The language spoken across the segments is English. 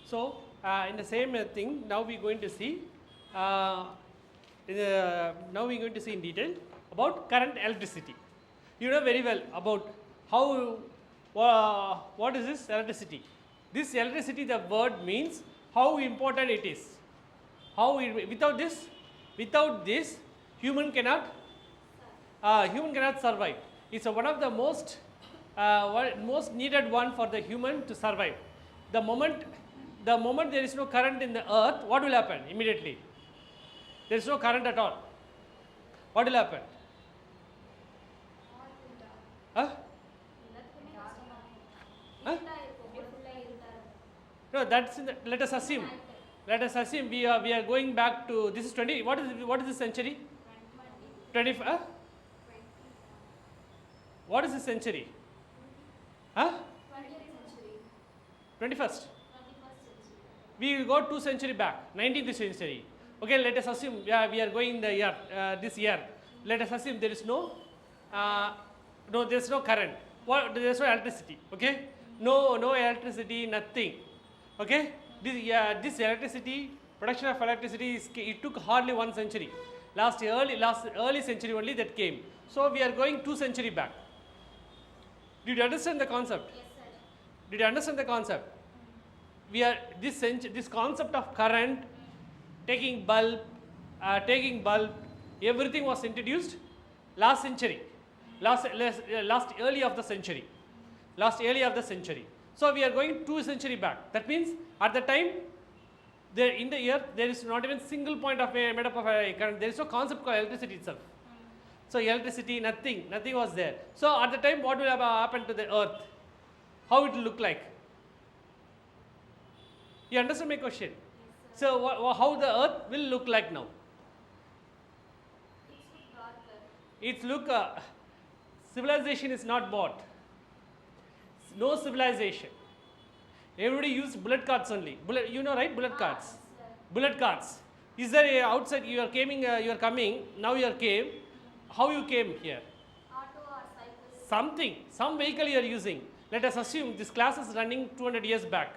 So, in the same thing, now we are going to see in detail about current electricity. You know very well about how what is this electricity. This electricity, the word means how important it is. Without this human cannot survive. It's one of the most needed one for the human to survive. The moment there is no current in the earth, what will happen immediately? There is no current at all. What will happen? Huh? Huh? No, that's let us assume we are going back to, this is 20, what is this century? 20, what is this century? 21st. We will go 2 century back, 19th century. Okay, let us assume we are going the year, this year. Let us assume there is no current. There is no electricity. Okay, no electricity, nothing. Okay, this electricity, production of electricity it took hardly 1 century. Early century only that came. So we are going 2 century back. Did you understand the concept? Yes, sir. Did you understand the concept? We are this concept of current, taking bulb, everything was introduced last century, early of the century. So we are going 2 century back. That means at the time, in the earth there is not even single point of made up of current. There is no concept called electricity itself. So electricity, nothing was there. So at the time, what will have happened to the earth? How it will look like? You understand my question? Yes, So how the earth will look like now? It's darker. It's look, civilization is not bought. No civilization. Everybody used bullet cards only. You know, right? Bullet cards. Yes, sir. Bullet cards. Is there outside you are coming, now you came. How you came here? Auto or cycle. Some vehicle you are using. Let us assume this class is running 200 years back.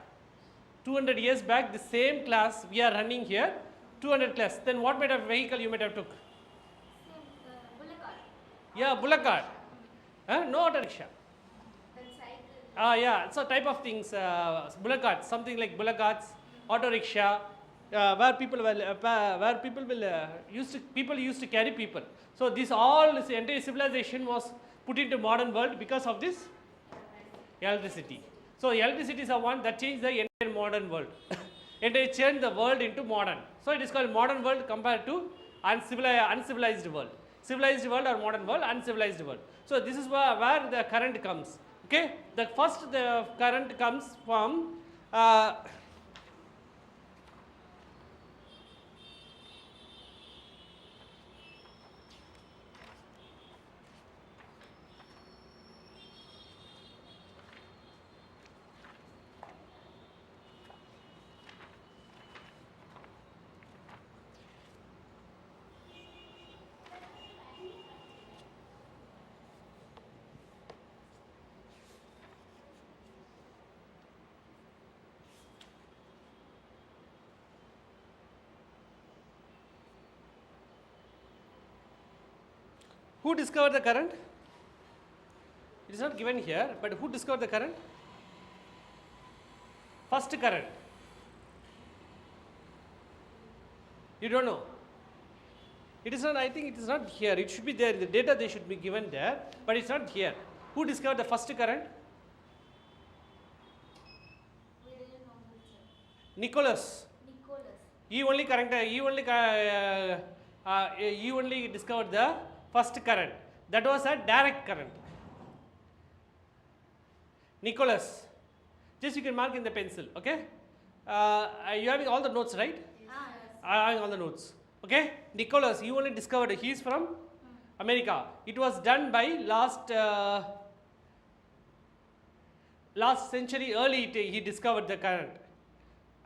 200 years back, the same class we are running here, 200 class. Then what kind of vehicle you might have took? Same, bullet car. Yeah, bullock cart. No auto rickshaw. Then cycle. Yeah, so type of things, bullock carts, something like bullock carts, auto rickshaw, where people used to carry people. So this entire civilization was put into modern world because of this electricity. So electricity is the one that changed the entire modern world. It changed the world into modern. So it is called modern world compared to uncivilized world. Civilized world or modern world, uncivilized world. So this is where the current comes. Okay, the current comes from who discovered the current? It is not given here, but who discovered the current? First current. You don't know. It is not, I think it is not here. It should be there. The data they should be given there, but it's not here. Who discovered the first current? We didn't know it, sir. Nicholas. He only discovered the first current. That was a direct current. Nicholas. Just you can mark in the pencil, okay? You having all the notes, right? Yes. I have all the notes. Okay? Nicholas, he only discovered, he is from America. It was done by last century early, he discovered the current.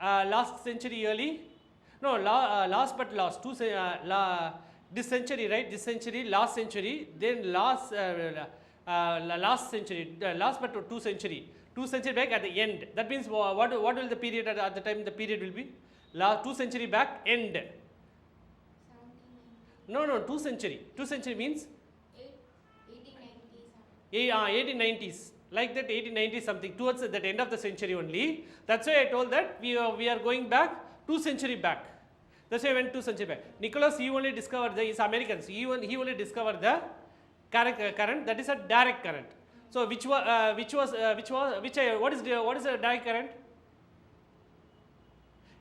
Last century early, no, this century, right? This century, last century, then last century, last but 2 century. 2 century back at the end. That means what will the period at the time the period will be? 2 century back end. 1790. No, 2 century. 2 century means 1890s. 1890s. Like that 1890 something, towards that end of the century only. That's why I told that we are going back 2 century back. That's why I went 2 century back. Nicholas, he only discovered he's Americans. He only discovered the current, that is a direct current. So what is a direct current?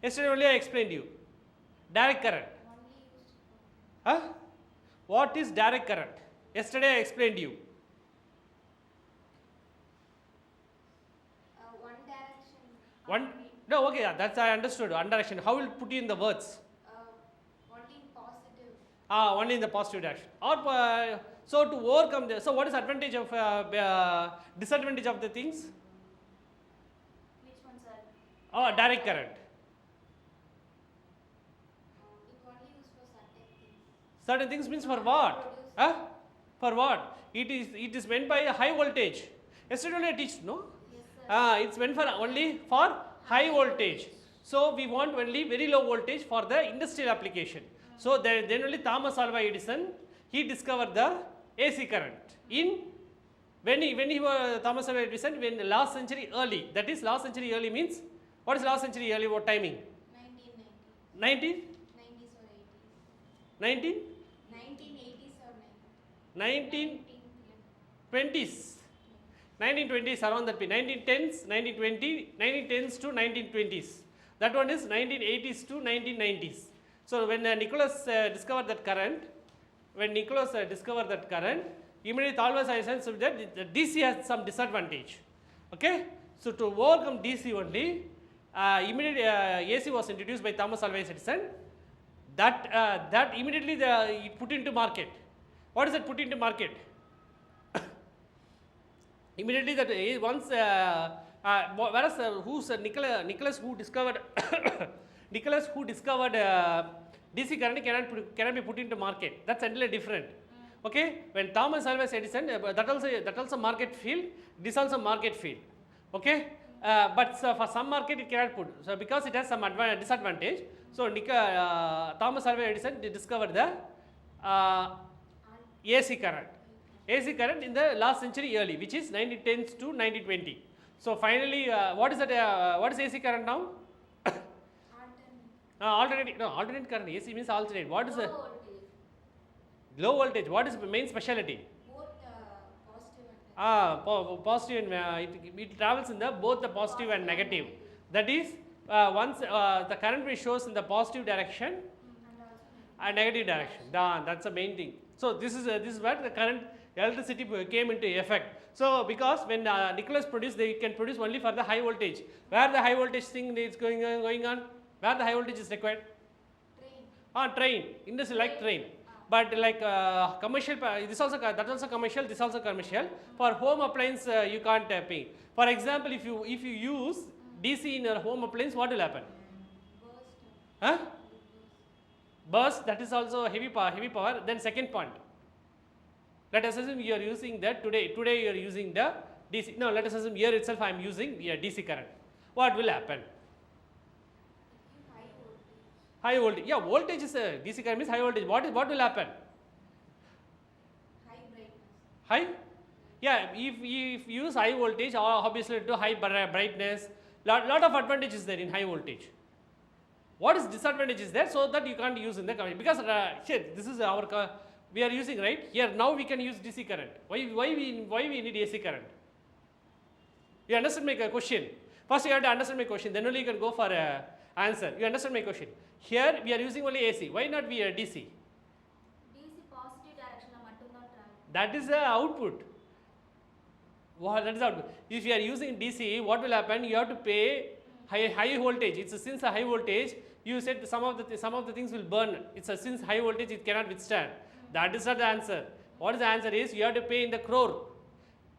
Yesterday only I explained you. Direct current. Only used for What is direct current? Yesterday I explained you. one direction. One, no, okay, that's I understood. One direction. How will put you in the words? Only in positive. Only in the positive direction. Or so to overcome this. So what is advantage of disadvantage of the things? Which ones are? Direct current. It only used for certain things. Certain things means for what? For what? It is meant by a high voltage. Yesterday only I teach, no? Yes, sir. It's meant for only for high voltage. So we want only very low voltage for the industrial application. So then only Thomas Alva Edison, he discovered the AC current when he was Thomas Alva Edison, when last century early. That is last century early means, what is last century early? What timing? 1990. 19? 90s or 80s. 19? 1980s or 1920s. 1920s around that period. 1910s, 1920, 1910s to 1920s. That one is 1980s to 1990s. So when Nicholas discovered that current, immediately Thomas Edison said that the DC has some disadvantage. Okay, so to overcome DC only, immediately AC was introduced by Thomas Alva Edison. That immediately it put into market. What is that put into market? Immediately that once whereas Nicholas who discovered DC current cannot be put into market. That's entirely different. Okay, when Thomas Alva Edison, that also market field, this also market field. Okay, but for some market it cannot put. So because it has some disadvantage, so Thomas Alva Edison discovered the AC current. AC current in the last century early, which is 1910s to 1920. So finally, what is that? What is AC current now? Alternate current. AC means alternate. What is the low voltage? What is the main specialty? Both positive and Positive and it travels in both the positive and negative. That is, once the current shows in the positive direction and negative direction. That's the main thing. So this is where the current electricity came into effect. So because when Nicholas produced, they can produce only for the high voltage. Where the high voltage thing is going on? Where the high voltage is required? train. Train. Industry like train. But like commercial, that's also commercial. This also commercial. For home appliance, you can't pay. For example, if you use DC in your home appliance, what will happen? Burst. Burst. That is also heavy power. Then second point. Let us assume you are using that today. Today you are using the DC. No, let us assume here itself I am using DC current. What will happen? High voltage. High voltage. Yeah, voltage is DC current means high voltage. What will happen? High brightness. High? Yeah, if you use high voltage, obviously to high brightness, lot of advantages there in high voltage. What is disadvantage is there, so that you can't use in the current, because here this is our we are using, right? Here now we can use DC current. Why we need AC current? You understand my question? First you have to understand my question, then only you can go for answer. You understand my question? Here we are using only AC. Why not be a DC? DC positive direction மட்டும்தான் travel. That is the output. That is output. If you are using DC, what will happen? You have to pay high voltage. Since a high voltage, you said some of the things will burn. Since high voltage it cannot withstand. That is not the answer. What is the answer is you have to pay in the crore.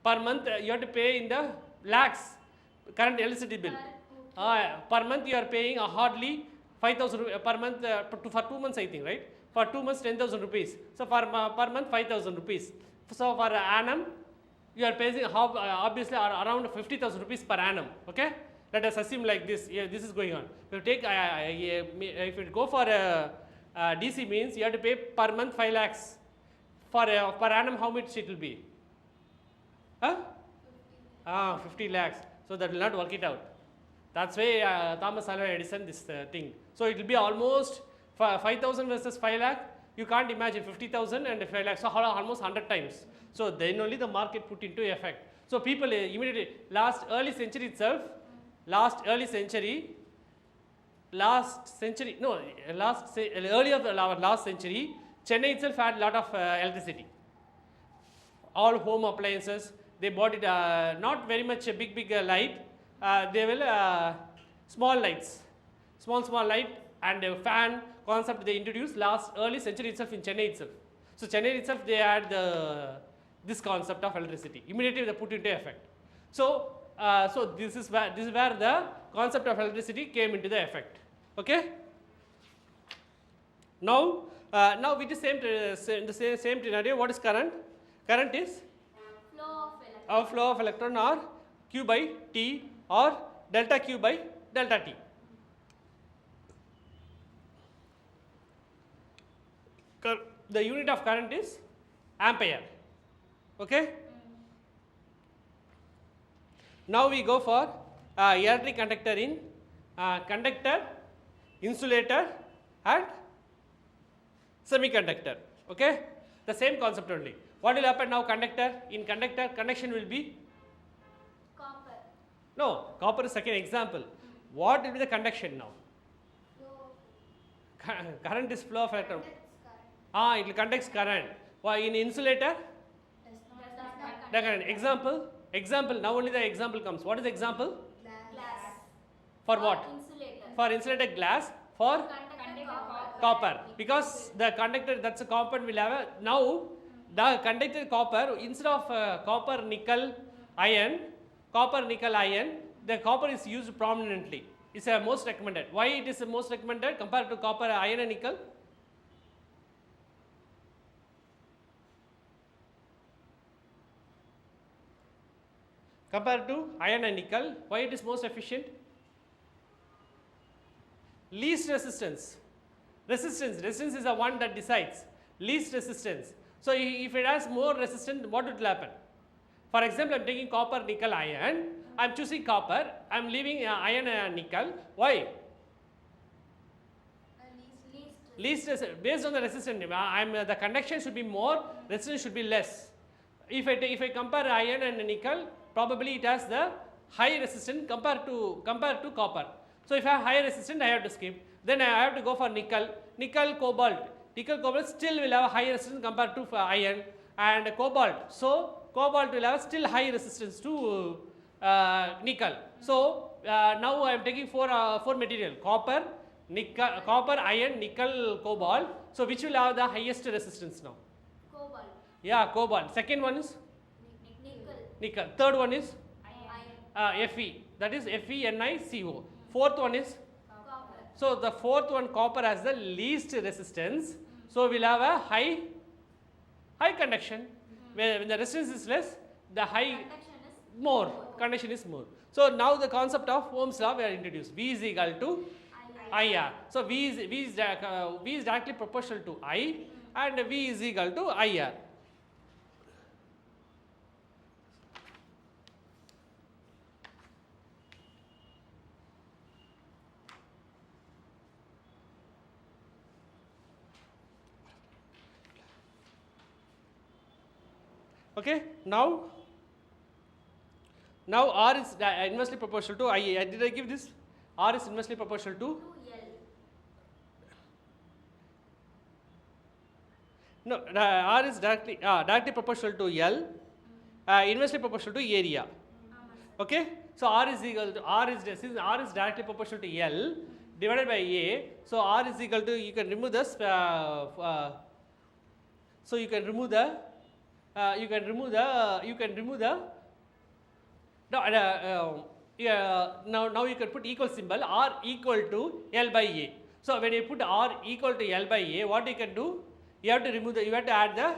Per month you have to pay in the lakhs current electricity bill. Per month you are paying hardly 5,000 per month for 2 months, I think, right? For 2 months 10,000 rupees. So per month 5,000 rupees. So for annum you are paying obviously around 50,000 rupees per annum. Okay, let us assume like this. Yeah, this is going on. If you take if you go for DC means you have to pay per month 5 lakhs. For per annum, how much it will be? Huh? 50 lakhs. So that will not work it out. That's why Thomas Alva Edison this thing. So it will be almost 5,000 versus 5 lakh. You can't imagine 50,000 and 5 lakhs. So almost 100 times. So then only the market put into effect. So people immediately early century, early of our last century, Chennai itself had a lot of electricity. All home appliances, they bought it not very much a big light. They will small lights, small light and fan concept they introduced early century itself in Chennai itself. So Chennai itself they had this concept of electricity. Immediately they put into effect. So so this is where the concept of electricity came into the effect. Okay. Now with the same scenario, what is current? Current is flow of electron or Q by T or delta Q by delta T. The unit of current is ampere. Okay. Now we go for electric conductor in conductor, insulator and semiconductor. Okay, the same concept only. What will happen now? Conductor, in conductor, conduction will be Copper. no, copper is second example. What will be the conduction now? Flow. Current is flow of electron. Conducts current. It will conduct current. Why in insulator? Does not The current. Example. Now only the example comes. What is the example? Glass. For what? Insulator. For insulated glass. For Conductor copper. Because the conductor, that's a compound will have now the conductor copper, instead of copper nickel iron, the copper is used prominently. It's a most recommended. Why it is the most recommended compared to copper, iron and nickel? Compared to iron and nickel, why it is most efficient? Least resistance. Resistance is the one that decides. Least resistance. So if it has more resistance, what will happen? For example, I am taking copper, nickel, iron. I am choosing copper. I am leaving iron and nickel. Why? Least based on the resistance. The conduction should be more, resistance should be less. If I compare iron and nickel, probably it has the high resistance compared to copper. So if I have high resistance, I have to skip. Then I have to go for nickel, cobalt. Nickel, cobalt still will have a high resistance compared to iron and cobalt. So cobalt will have still high resistance to nickel. So now I am taking four material: copper, iron, nickel, cobalt. So which will have the highest resistance now? Cobalt. Yeah, cobalt. Second one is nickel. Third one is Fe. That is FeNiCO. Fourth one is Copper. so the fourth one, copper, has the least resistance. So we'll have a high conduction. When the resistance is less, the high conduction is more. So now the concept of Ohm's law we are introduced. V is equal to IR. So V is directly proportional to I and V is equal to IR. Okay, now R is inversely proportional to I. Did I give this? R is inversely proportional to no. R is directly proportional to L, inversely proportional to area. Okay, so R is directly proportional to L divided by A. So R is equal to, you can remove this. So you can remove the. Now you can put equal symbol, R equal to L by A. So when you put R equal to L by A, what you can do? You have to add the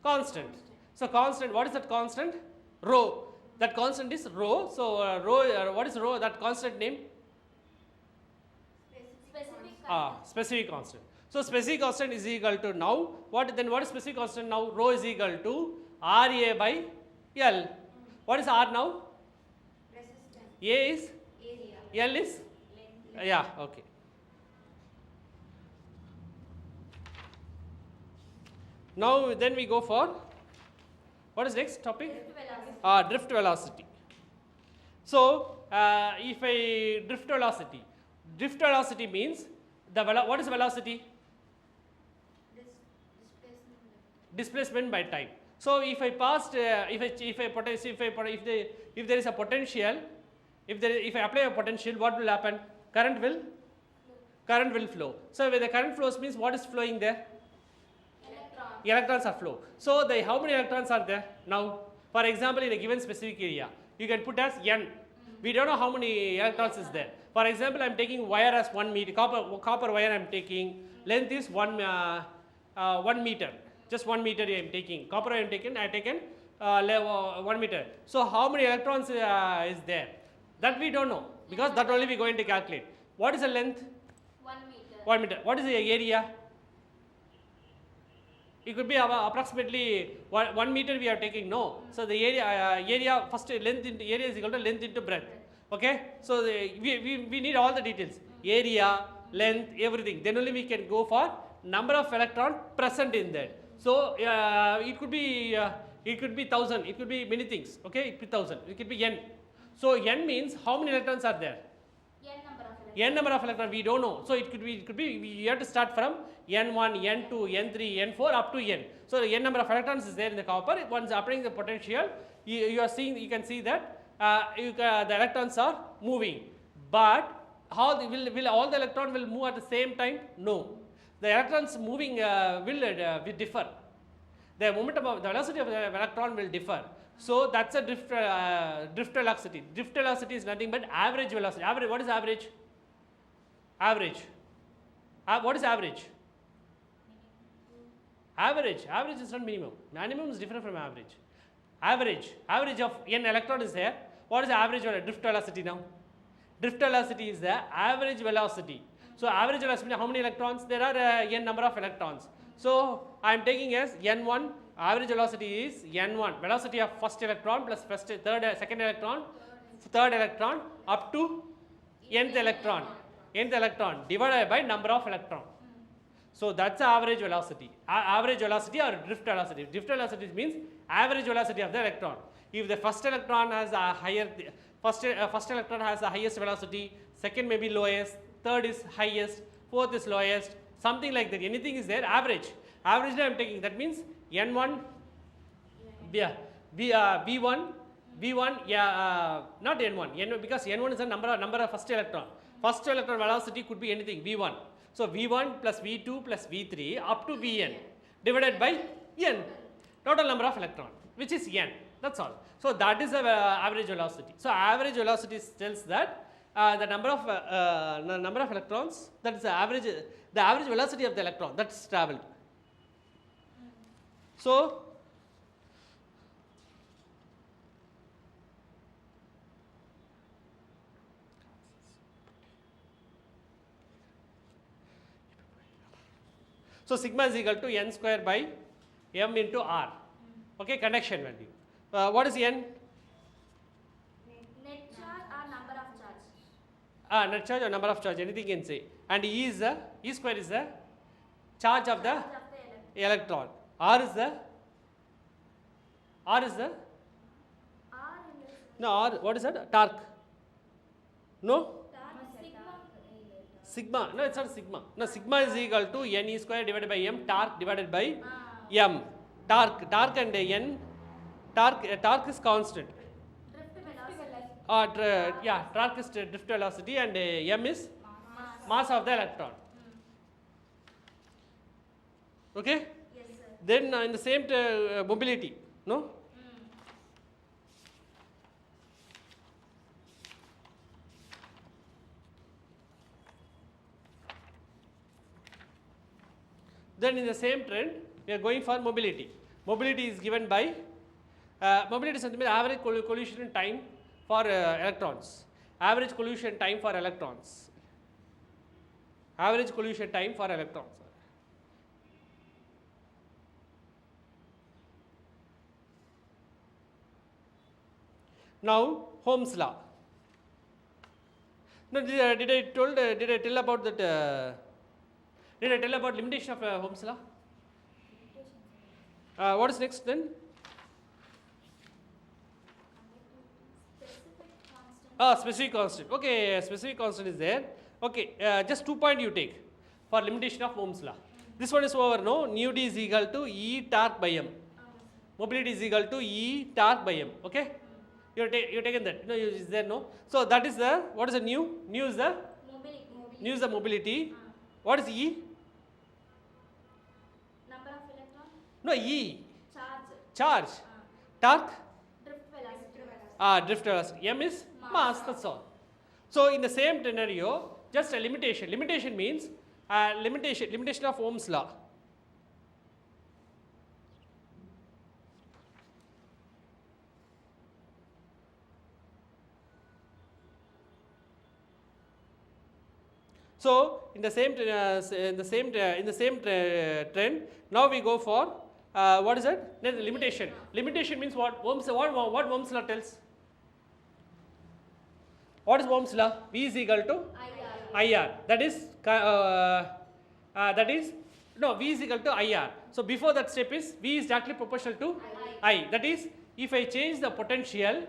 constant. So constant, what is that constant? Rho. That constant is rho. So what is rho? That constant name? Specific constant. So specific constant is equal to now what? Then what is specific constant now? Rho is equal to RA by L. What is R now? Resistance. A is Area. L is yeah, okay. Now then we go for what is next topic? Drift velocity. So if I drift velocity means the what is velocity? Displacement by time. So if I passed if there is a potential, if I apply a potential, what will happen? Current will flow. So when the current flows means what is flowing there? Electrons are flow. So how many electrons are there now? For example, in a given specific area, you can put as n. We don't know how many electrons is there. For example, I am taking wire as 1 meter, copper wire I am taking, length is 1 meter, just 1 meter I am taking, copper I am taken, I have taken 1 meter. So how many electrons is there? That we don't know, because that only we are going to calculate. What is the length? 1 meter. 1 meter. What is the area? It could be approximately 1 meter we are taking, no. So the area first length into area is equal to length into breadth. Okay. So we need all the details, area, length, everything. Then only we can go for number of electron present in that. So it could be 1000, it could be many things. Okay, it could be 1000, it could be n. So n means how many electrons are there? N number of electrons we don't know. So it could be we have to start from n1, n2, n3, n4 up to n. So the n number of electrons is there in the copper. Once applying the potential, you can see that the electrons are moving. But how will all the electrons will move at the same time? No. The electrons moving will differ. The momentum of the velocity of the electron will differ. So that's a drift velocity. Drift velocity is nothing but average velocity. Average. What is average? Average. What is average? Average. Average is not minimum. Minimum is different from average. Average of n electron is there. What is the average drift velocity now? Drift velocity is the average velocity. So average velocity, how many electrons? There are n number of electrons. So I am taking as n1. Average velocity is n1. Velocity of first electron plus second electron, third electron up to nth electron. Nth electron divided by number of electron. So that's the average velocity. Average velocity or drift velocity. Drift velocity means average velocity of the electron. If the first electron has a higher, first electron has the highest velocity, second may be lowest, third is highest, fourth is lowest, something like that. Anything is there. Average. Average I am taking. That means n1, V1, yeah, not n1, because n1 is the number of first electron. First electron velocity could be anything, V1. So V1 plus V2 plus V3 up to Vn divided by n, total number of electron, which is n. That's all. So that is the average velocity. So average velocity tells that the number of electrons, that is the average velocity of the electron that's traveled. So sigma is equal to n square by m into r. Okay, conduction value. What is n? Net charge or number of charge? Net charge or number of charge, anything you can say. And E square is the charge of the electron. R is the no, R, what is that? Torque. No? Sigma. No, it's not sigma. No, sigma is equal to n E square divided by m, torque divided by m. Torque and n, torque is constant. Torque is drift velocity and m is mass of the electron. Okay? Yes, sir. Then in the same mobility, no? Then in the same trend, we are going for mobility. Mobility is given by Mobility is average collision time for electrons. Average collision time for electrons. Average collision time for electrons. Now Ohm's law. Now did I tell about that? Did I tell about limitation of Ohm's law? What is next then? Specific constant. Okay, specific constant is there. Okay, just 2 points you take for limitation of Ohm's law. This one is over, no? Nu d is equal to E torque by M. Mobility is equal to E torque by M. Okay? You're taken that. No, is there no? So that is the, what is the nu? Nu is the? Mobility. Nu is the mobility. What is E? Number of electron. No, E. Charge. Charge. Torque? Drift velocity. Drift velocity. M is mass, that's all. So in the same scenario, just a limitation. Limitation means limitation of Ohm's law. So in the same trend, now we go for what is it? Then limitation. Limitation means what? Ohm's Ohm's law tells? What is Ohm's law? V is equal to IR. That is no, V is equal to IR. So before that step is V is directly proportional to I. That is, if I change the potential,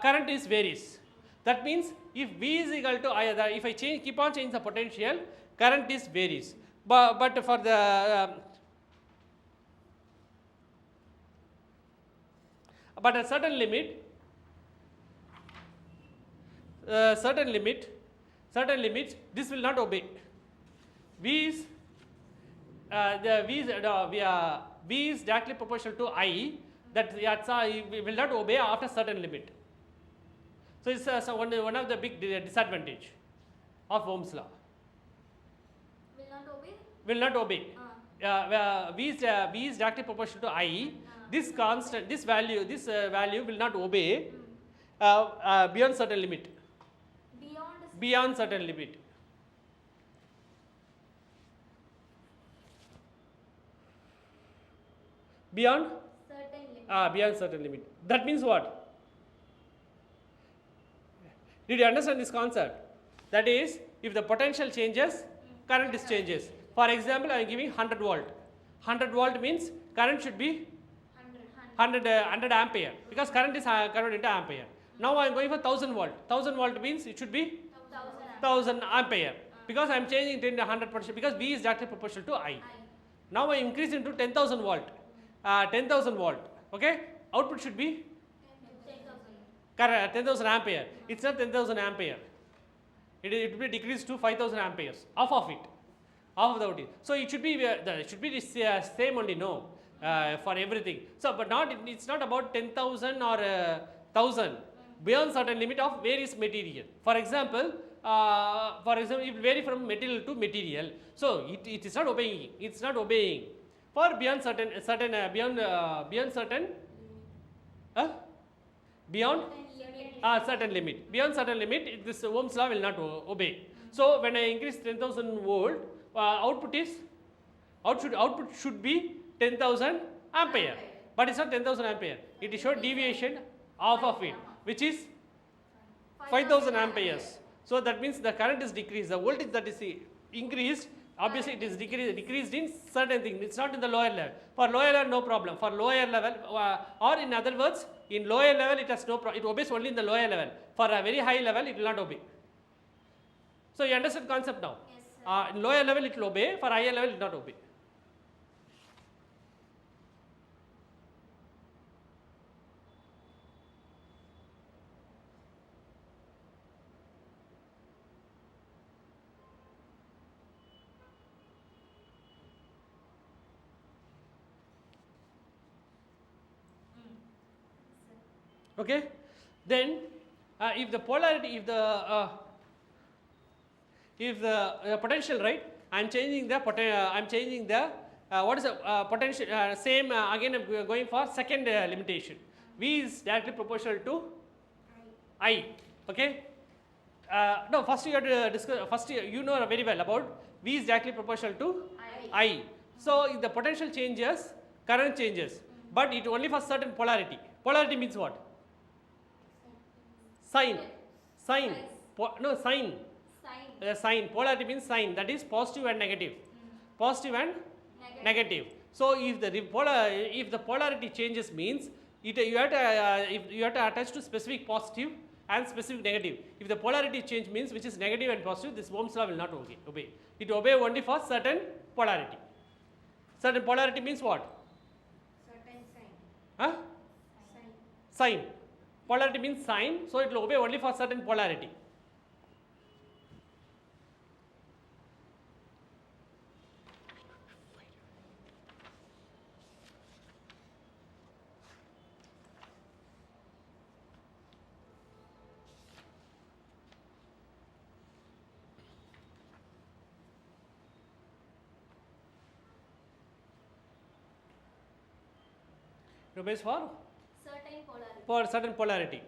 current is varies. That means if V is equal to I, if I keep on changing the potential, current is varies. But for the but a certain limit, this will not obey. V is V is directly proportional to I. That will not obey after certain limit. So it's one of the big disadvantage of Ohm's law. Will not obey. V is directly proportional to I. This constant, this value will not obey beyond certain limit. Beyond certain limit. Beyond certain limit. That means what? Did you understand this concept? That is, if the potential changes, current is changes. For example, I am giving 100 volt. 100 volt means current should be 100 ampere, because current is converted into ampere. Now I am going for 1000 volt. 1000 volt means it should be 1000 ampere, because I am changing it into 100%, because V is directly proportional to I. Now I increase into 10,000 volt. 10,000 volt. Okay, output should be 10,000 ampere. It's not 10,000 ampere. It will be decreased to 5,000 amperes. Half of it. Half of the voltage. So it should be the same only, no, for everything. So but not, it's not about 10,000 or 1,000. Beyond certain limit of various material. For example, it will vary from material to material. So it is not obeying. It's not obeying. For beyond certain beyond certain limit. Beyond certain limit, this Ohm's law will not obey. So when I increase 10,000 volt, output should be 10,000 ampere. But it's not 10,000 ampere. It is showed deviation half of it, which is 5,000 amperes. So that means the current is decreased. The voltage that is increased, obviously it is decreased in certain things. It's not in the lower level. For lower level, no problem. For lower level, or in other words, in lower level it has no problem. It obeys only in the lower level. For a very high level, it will not obey. So you understand the concept now? Yes, sir. In lower level it will obey. For higher level, it will not obey. Okay, then if the polarity, if the potential, right, I am changing the what is the potential? Same again. We are going for second limitation. V is directly proportional to I. Okay. No, first you have to discuss. First you know very well about V is directly proportional to I. So if the potential changes, current changes, but it only for certain polarity. Polarity means what? Sign. Sign. No, sign. Sign. Polarity means sign. That is positive and negative. Positive and negative. So if the polarity changes means you have to attach to specific positive and specific negative. If the polarity change means which is negative and positive, this Ohm's law will not obey. It obey only for certain polarity. Certain polarity means what? Certain sign. Huh? Sign. Polarity means sign, so it will obey only for certain polarity. It obeys for certain polarity.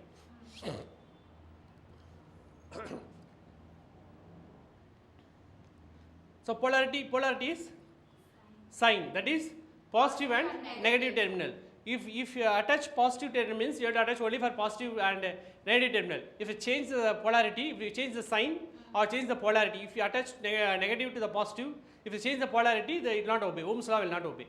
So polarity is sign, that is positive and negative terminal. If you attach positive terminal means you have to attach only for positive and negative terminal. If you change the polarity, if you change the sign or change the polarity, if you attach negative to the positive, if you change the polarity, it will not obey. Ohm's law will not obey.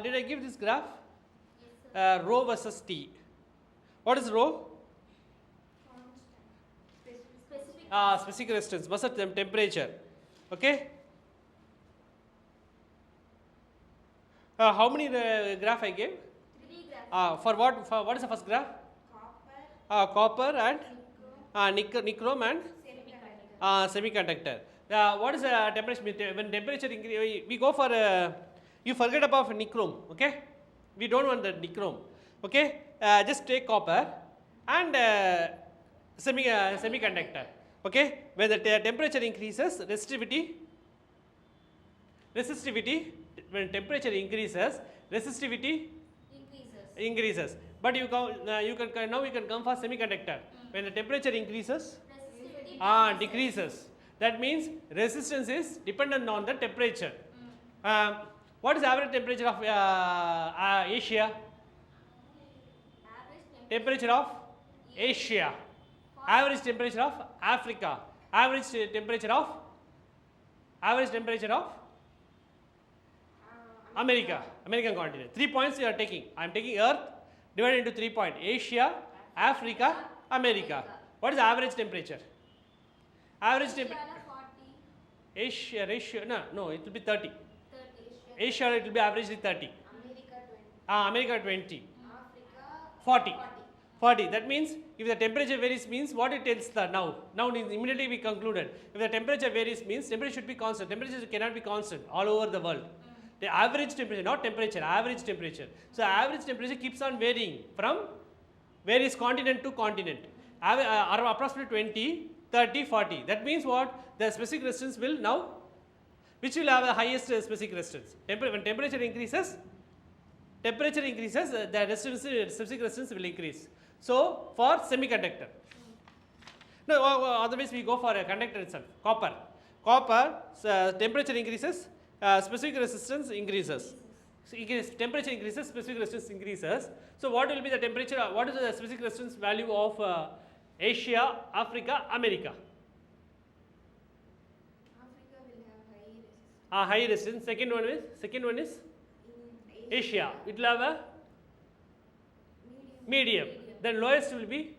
Did I give this graph? Yes, sir. Rho versus T. What is rho? Specific resistance versus temperature. Okay. How many graph I gave? 3 graphs. For what? For what is the first graph? Copper and nichrome and semiconductor. What is the temperature? When temperature increase, we go for you forget about nichrome. Okay, we don't want the nichrome. Okay, just take copper and semiconductor. Okay, when the temperature increases, resistivity. When temperature increases, resistivity increases. But you can now we can come for semiconductor. When the temperature increases, decreases. That means resistance is dependent on the temperature. What is the average temperature of Asia? Temperature of Asia. Average temperature of Africa. Average temperature of American continent. 3 points you are taking. I am taking Earth divided into 3 points. Asia, Africa, America. What is the average temperature? Average temperature. Asia ratio. No, it will be 30. Asia it will be averagely 30. America 20. Africa 40. That means if the temperature varies means what it tells the now immediately we concluded. If the temperature varies means temperature should be constant. Temperature cannot be constant all over the world. The average temperature, not temperature, average temperature. So average temperature keeps on varying from various continent to continent. Approximately 20, 30, 40. That means what? The specific resistance will now, which will have the highest specific resistance. When temperature increases, the specific resistance will increase. So for semiconductor. No, otherwise we go for a conductor itself. Copper, temperature increases, specific resistance increases. So temperature increases, specific resistance increases. So what will be the temperature? What is the specific resistance value of Asia, Africa, America? Africa will have High resistance. Second one is Asia. It will have a medium. Then lowest will be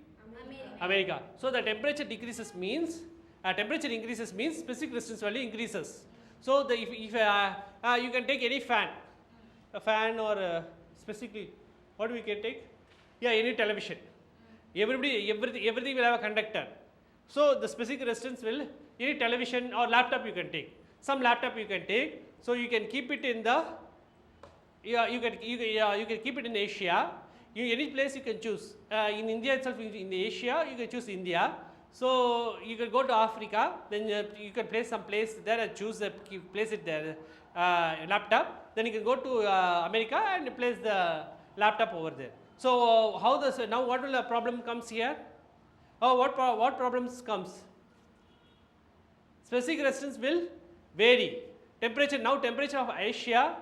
America. So the temperature decreases means temperature increases means specific resistance value increases. So if you can take any fan, a fan or specifically what we can take? Yeah, any television. Everything will have a conductor. So the specific resistance will any television or laptop you can take. some laptop you can take. So you can keep it in the, you can keep it in Asia. Any place you can choose. In India itself, in Asia, you can choose India. So you can go to Africa, then you can place some place there and choose the place it there, laptop. Then you can go to America and place the laptop over there. So how does now what will the problem comes here? Oh, what problems comes? Specific resistance will vary. Temperature now temperature of Asia,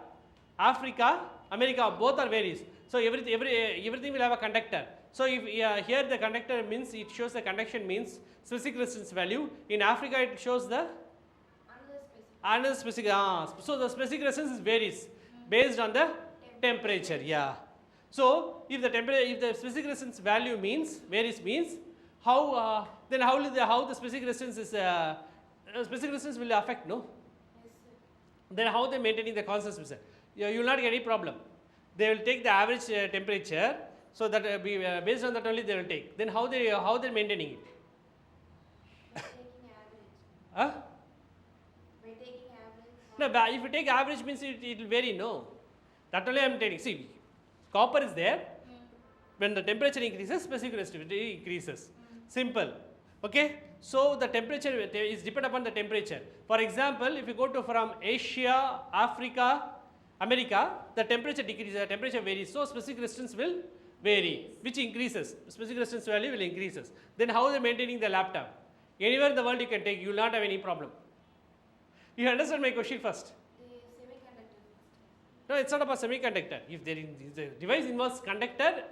Africa, America both are varies. So everything will have a conductor. So if here the conductor means it shows the conduction means specific resistance value. In Africa it shows the another specific. So the specific resistance varies based on the temperature. Yeah. So if the specific resistance value varies means how then how the specific resistance is specific resistance will affect, no? Then how they maintaining the constant specific? You will not get any problem. They will take the average temperature, so that based on that only they will take. Then how they maintaining it? By taking average. Huh? By taking average. No, but if you take average means it will vary, no? That only I am telling. See, copper is there. When the temperature increases, specific resistivity increases. Simple. Okay? So the temperature is depend upon the temperature. For example, if you go to from Asia, Africa, America, the temperature decreases, the temperature varies. So specific resistance will vary, which increases. Specific resistance value will increases. Then how they maintaining the laptop? Anywhere in the world you can take, you will not have any problem. You understand my question first? The semiconductor. No, it's not about semiconductor. If the device involves conductor,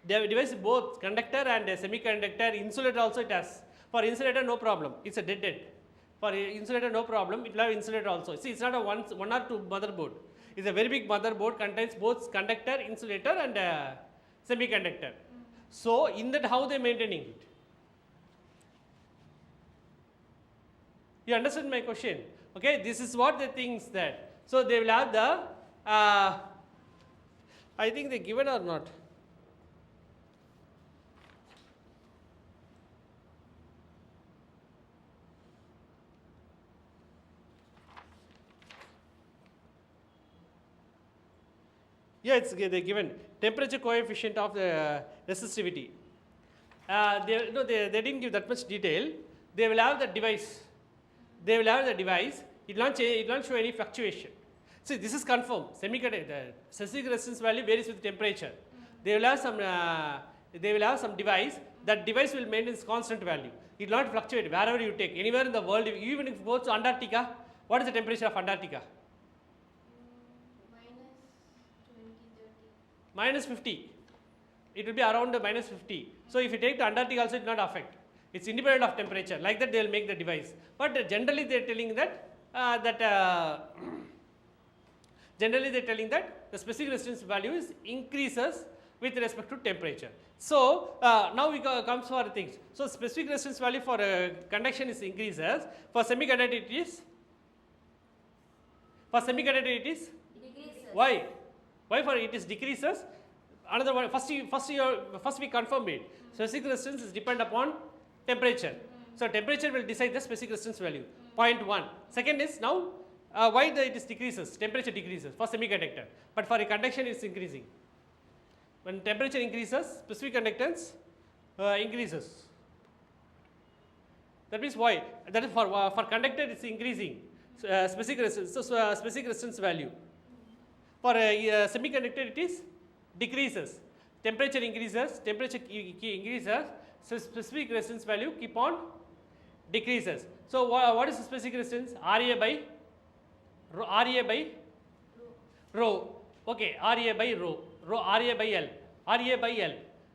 the device is both conductor and semiconductor. Insulator also it has. For insulator, no problem. It's a dead. For insulator, no problem. It will have insulator also. See, it's not a one or two motherboard. It's a very big motherboard, contains both conductor, insulator and semiconductor. So in that, how they maintaining it? You understand my question? Okay, this is what the things that. So they will have the, I think they given or not? Yeah, it's they given temperature coefficient of the resistivity. They didn't give that much detail. They will have the device. They will have the device. It will not show any fluctuation. See, this is confirmed. Semiconductor, the specific resistance value varies with temperature. They will have some. They will have some device. That device will maintain its constant value. It will not fluctuate wherever you take. Anywhere in the world, even if you go to Antarctica, what is the temperature of Antarctica? Minus 50. It will be around minus 50. So if you take to Antarctica also, it will not affect. It's independent of temperature. Like that, they will make the device. But generally, they are telling that generally they are telling that the specific resistance value is increases with respect to temperature. So now we comes for things. So specific resistance value for conduction is increases. For semiconductor it is. For semiconductor it is. Decreases. Why? Why for it is decreases? Another one. First we confirm it. Specific resistance is depend upon temperature. So temperature will decide the specific resistance value. Point 1. Second is now why it is decreases? Temperature decreases for semiconductor, but for a conduction it's increasing. When temperature increases, specific conductance increases. That means why? That is for conductor it's increasing specific resistance. So specific resistance value. For semiconductor it is decreases. Temperature increases, temperature increases, so specific resistance value keep on decreases. So what is the specific resistance? RA by rho. Okay, RA by rho. RA by L. RA by L.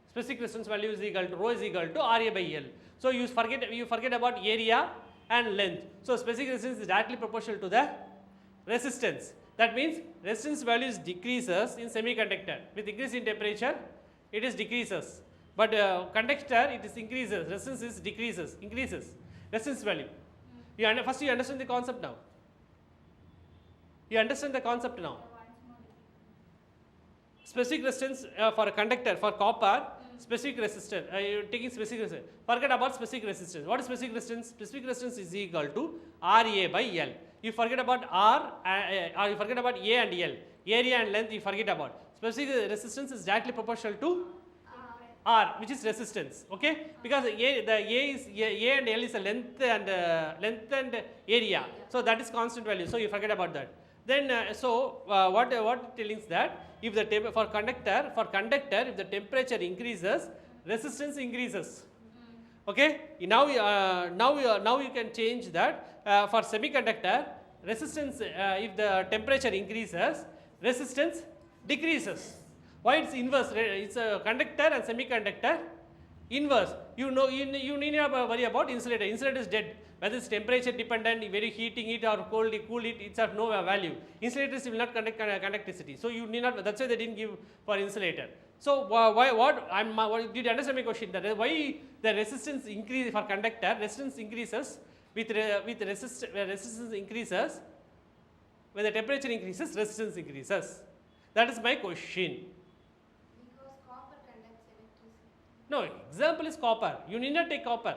Specific resistance value is equal to rho is equal to RA by L. So you forget about area and length. So specific resistance is directly proportional to the resistance. That means resistance values decreases in semiconductor. With increase in temperature, it is decreases. But conductor, it is increases. Resistance is decreases, increases. Resistance value. First you understand the concept now. You understand the concept now. Specific resistance for a conductor, for copper, specific resistance. You are taking specific resistance. Forget about specific resistance. What is specific resistance? Specific resistance is equal to RA by L. you forget about R or you forget about A and L. Area and length you forget about. Specific resistance is directly proportional to R, which is resistance, okay? Because A and L is a length and area, so that is constant value. So you forget about that. Then what telling is that if the for conductor if the temperature increases, resistance increases. Okay? Now you can change that for semiconductor resistance. If the temperature increases, resistance decreases. Why it's inverse? It's a conductor and semiconductor inverse. You need not worry about insulator. Insulator is dead. Whether it's temperature dependent, whether heating it or cool it, it's of no value. Insulators will not conduct conductivity. So you need not. That's why they didn't give for insulator. So did you understand my question? That why the resistance increase for conductor? Resistance increases with resistance increases. When the temperature increases, resistance increases. That is my question. Because copper conducts electricity. No, example is copper. You need not take copper.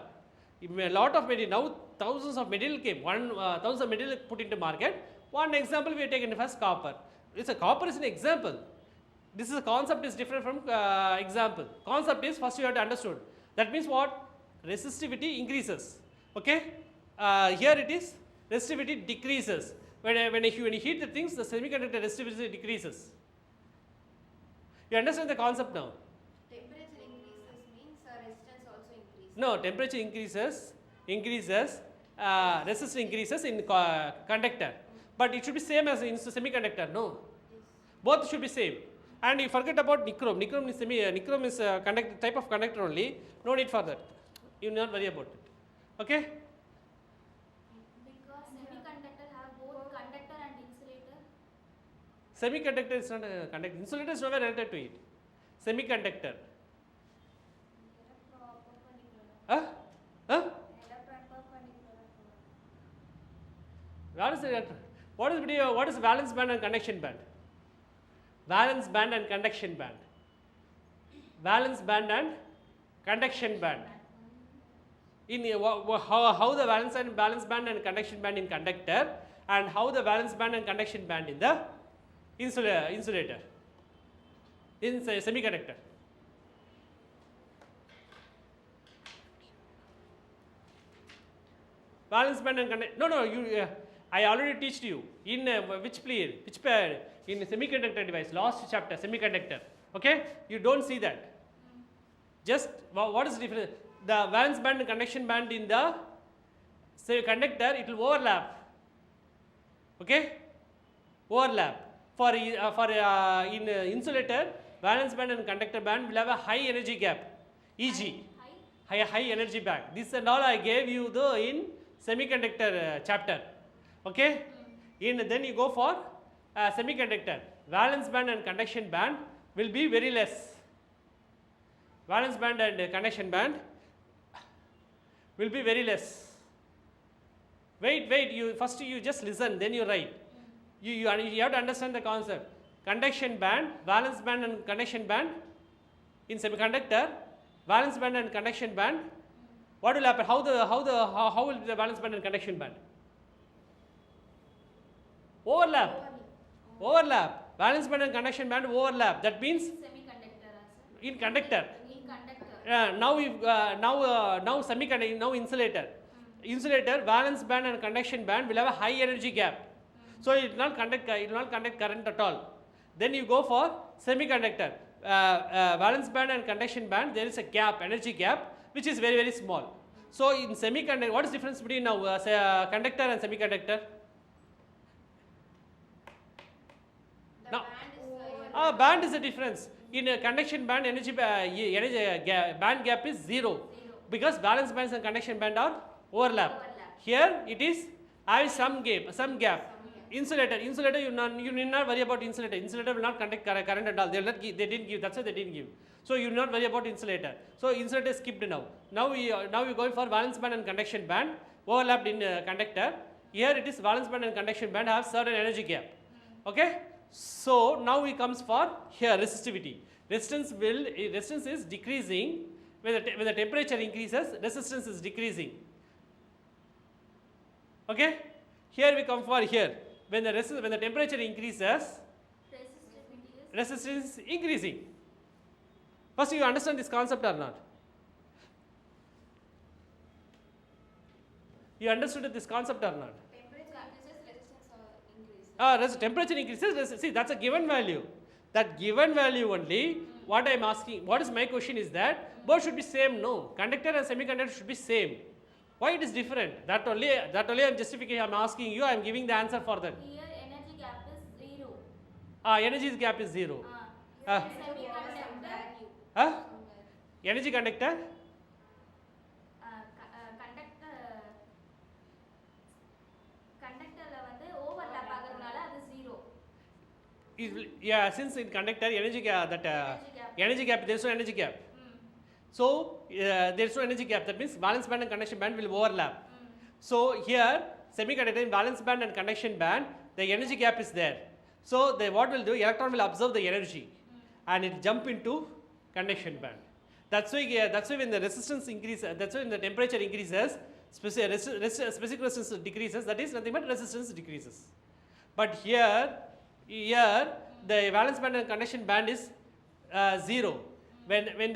A lot of material, now thousands of material came, thousands of material put into market. One example we have taken first copper. Copper is an example. This is a concept is different from example. Concept is first you have to understood. That means what? Resistivity increases. Okay? Here it is resistivity decreases. When you heat the things, the semiconductor resistivity decreases. You understand the concept now? Temperature increases means resistance also increases. No, temperature increases, resistance increases in conductor. But it should be same as in semiconductor, no? Yes. Both should be same. And you forget about nichrome. Nichrome is type of conductor only. No need for that. You not worry about it. Okay? Because semiconductor have both conductor and insulator. Semiconductor is not a conductor. Insulator is nowhere related to it. Semiconductor. Huh? What is valence band and conduction band? Valence band and conduction band. Valence band and conduction band. In how the valence band and conduction band in conductor, and how the valence band and conduction band in the insulator, in semiconductor. Valence band and conduction. I already teached you in which period? In semiconductor device, last chapter, semiconductor. Okay? You don't see that. Just what is the difference? The valence band and conduction band in the conductor, it will overlap. Okay? Overlap. For in insulator, valence band and conductor band will have a high energy gap, EG, high energy gap. This and all I gave you in semiconductor chapter. Okay? Then you go for semiconductor. Valence band and conduction band will be very less. Valence band and conduction band will be very less. Wait, you just listen, then you write. You have to understand the concept. Conduction band, valence band and conduction band in semiconductor, valence band and conduction band. What will happen? How will the valence band and conduction band? Overlap. Valence band and conduction band overlap. That means Semiconductor. in conductor. In conductor. Now semiconductor. Now insulator. Insulator, valence band and conduction band will have a high energy gap. So it will not conduct current at all. Then you go for semiconductor. Valence band and conduction band, there is a gap, energy gap, which is very, very small. So in semiconductor, what is the difference between now conductor and semiconductor? The Now, band is the difference. In a conduction band, band gap is zero, because valence bands and conduction band are overlap. Here it is have some gap. Insulator, you need not worry about insulator. Insulator will not conduct current at all. They didn't give. That's why they didn't give. So you need not worry about insulator. So insulator is skipped now. Now we going for valence band and conduction band overlapped in conductor. Here it is valence band and conduction band have certain energy gap. Okay. So now we comes for here resistivity. Resistance is decreasing when the temperature increases. Resistance is decreasing. Okay. Here we come for here. When the temperature increases, Resistivity is resistance is increasing. First, you understand this concept or not? You understood this concept or not? temperature increases, resistance increases. Temperature increases. See, that's a given value. That given value only. What I am asking, what is my question is that both should be same. No, conductor and semiconductor should be same. Why it is different? That only I am justifying. I am asking you. I am giving the answer for that. Here energy gap is 0. Energy gap is 0. Here semiconductor Energy conductor. கண்டக்டர்ல வந்து overlap ஆகுறதுனால அது 0. Yeah, since in conductor energy gap, energy gap, there is no energy gap. So there is no energy gap. That means valence band and conduction band will overlap. So here semiconductor in valence band and conduction band, the energy gap is there. So what will do? Electron will absorb the energy and it jump into conduction band. That's why when the resistance increases, that's why when the temperature increases, specific resistance decreases. That is nothing but resistance decreases. But here the valence band and conduction band is 0. When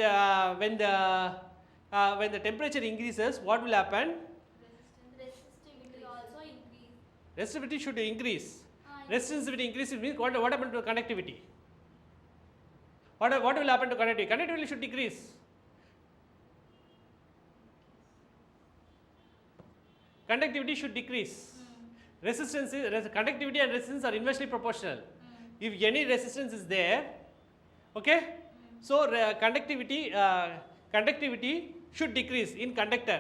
the temperature increases, what will happen? Resistivity also increase. Resistivity should increase. Resistivity increases means what happened to conductivity? What will happen to conductivity? Conductivity should decrease. Conductivity should decrease. Resistance conductivity and resistance are inversely proportional. If any resistance is there, okay, so conductivity should decrease in conductor.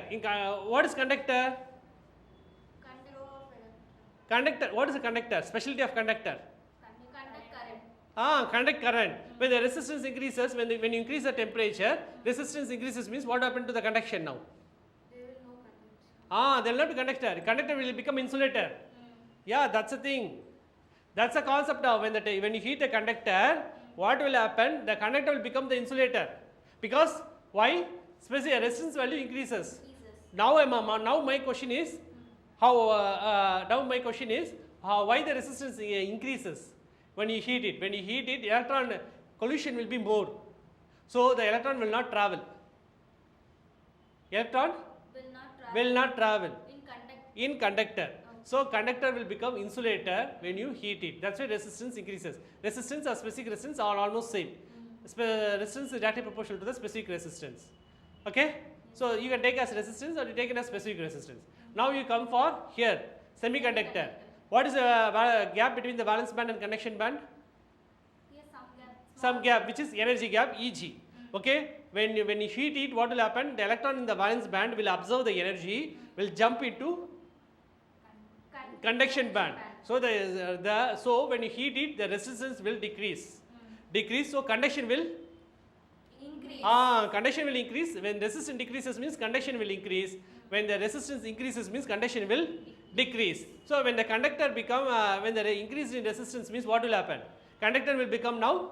What is conductor? Conductor. What is a conductor? Specialty of conductor. Conduct current. When the resistance increases, when you increase the temperature, resistance increases means what happened to the conduction now? There will not be conductor. Conductor will become insulator. Yeah, that's the thing. That's the concept of when you heat a conductor, what will happen? The conductor will become the insulator. Because why? Specific resistance value increases. Now my question is why the resistance increases when you heat it. When you heat it, electron collision will be more. So the electron will not travel. Electron will not travel in conductor. So conductor will become insulator when you heat it. That's why resistance increases. Resistance or specific resistance are almost same. Resistance is directly proportional to the specific resistance. Okay? So you can take as resistance or you take it as specific resistance. Now you come for here, semiconductor. What is the gap between the valence band and conduction band? Some gap, which is energy gap, Eg. Okay? When you heat it, what will happen? The electron in the valence band will absorb the energy, will jump into conduction band. So so when you heat it, the resistance will decrease. So conduction will increase. Conduction will increase. When resistance decreases means conduction will increase. When the resistance increases means conduction will decrease. So when the conductor become when the increase in resistance means what will happen? Conductor will become now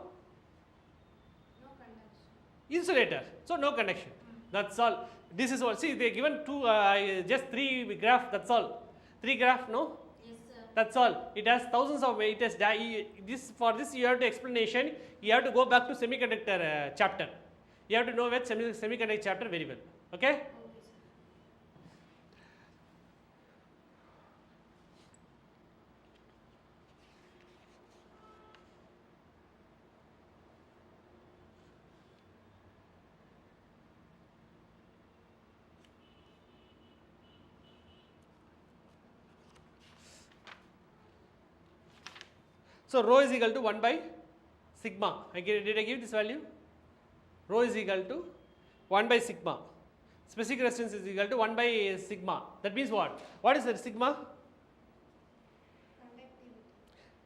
insulator. So no conduction. That's all. This is all. See, they given just 3 graph. That's all. 3 graph. No. Yes, sir. That's all. It has thousands of. It has for this you have to explanation. You have to go back to semiconductor chapter. You have to know what semiconductor chapter very well. Okay. So rho is equal to 1 by sigma. Did I give this value? Rho is equal to 1 by sigma. Specific resistance is equal to 1 by sigma. That means what? What is the sigma?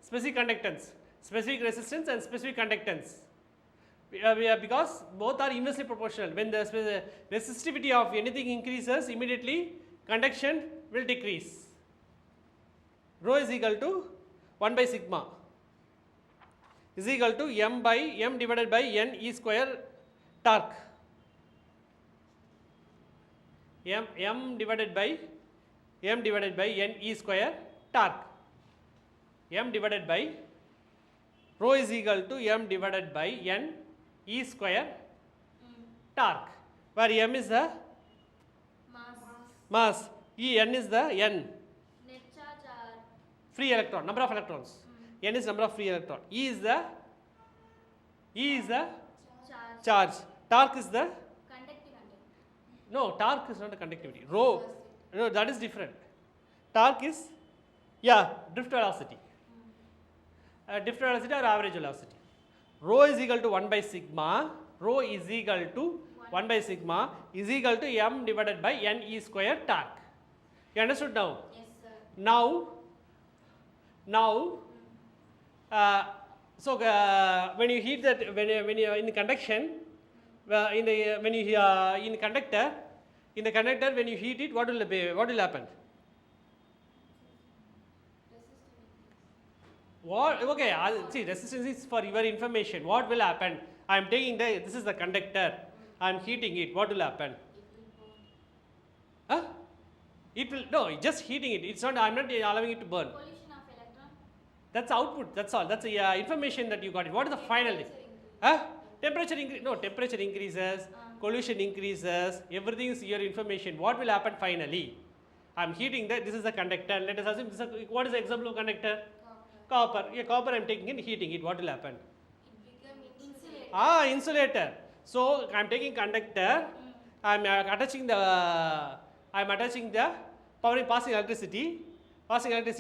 Specific conductance. Specific resistance and specific conductance. Because both are inversely proportional. When the resistivity of anything increases, immediately conduction will decrease. Rho is equal to 1 by sigma is equal to m divided by n e square torque. m divided by n e square torque. M divided by rho is equal to M divided by N E square torque, where M is the mass, N is the N, Net charge or free electron, number of electrons. N is number of free electron. E is the charge. charge. Torque is the Conductivity. no, torque is not a conductivity. Rho, no, that is different. Torque is drift velocity. Drift velocity or average velocity. Rho is equal to 1 by sigma. Rho is equal to 1 by sigma is equal to M divided by N E square torque. You understood now? Yes, sir. Now, when you heat that, when you in conduction, in conductor, when you heat it, what will happen? What? Okay, see, resistance is for your information. What will happen? I am taking this is the conductor. I am heating it. What will happen? Huh? It will, no, just heating it. It's not, I am not allowing it to burn. Collision of electron. That's output, that's all. That's the information that you got it. What is the final thing? Temperature increase, no, temperature increases, collision increases, everything is your information. What will happen finally? I am heating that, this is the conductor. Let us assume, this is what is the example of conductor? Copper. Copper I am taking and heating it. What will happen? It become insulator. Insulator. So I am taking conductor, I am attaching the passing electricity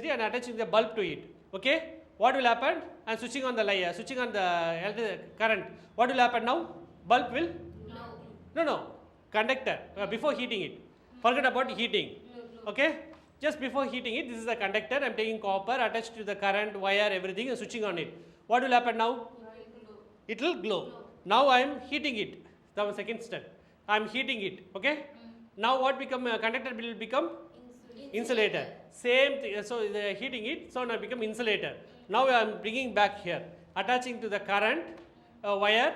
and attaching the bulb to it. Okay? What will happen? I am switching on the light, switching on the current. What will happen now? Bulb will? No. Conductor, before heating it. Forget about heating. Okay? Just before heating it, this is the conductor. I am taking copper, attached to the current, wire, everything, and switching on it. What will happen now? It will glow. Now I am heating it. The second step. I am heating it. Okay? Now what become conductor will become insulator. Same thing. So the heating it. So now become insulator. Now I am bringing back here, attaching to the current, wire,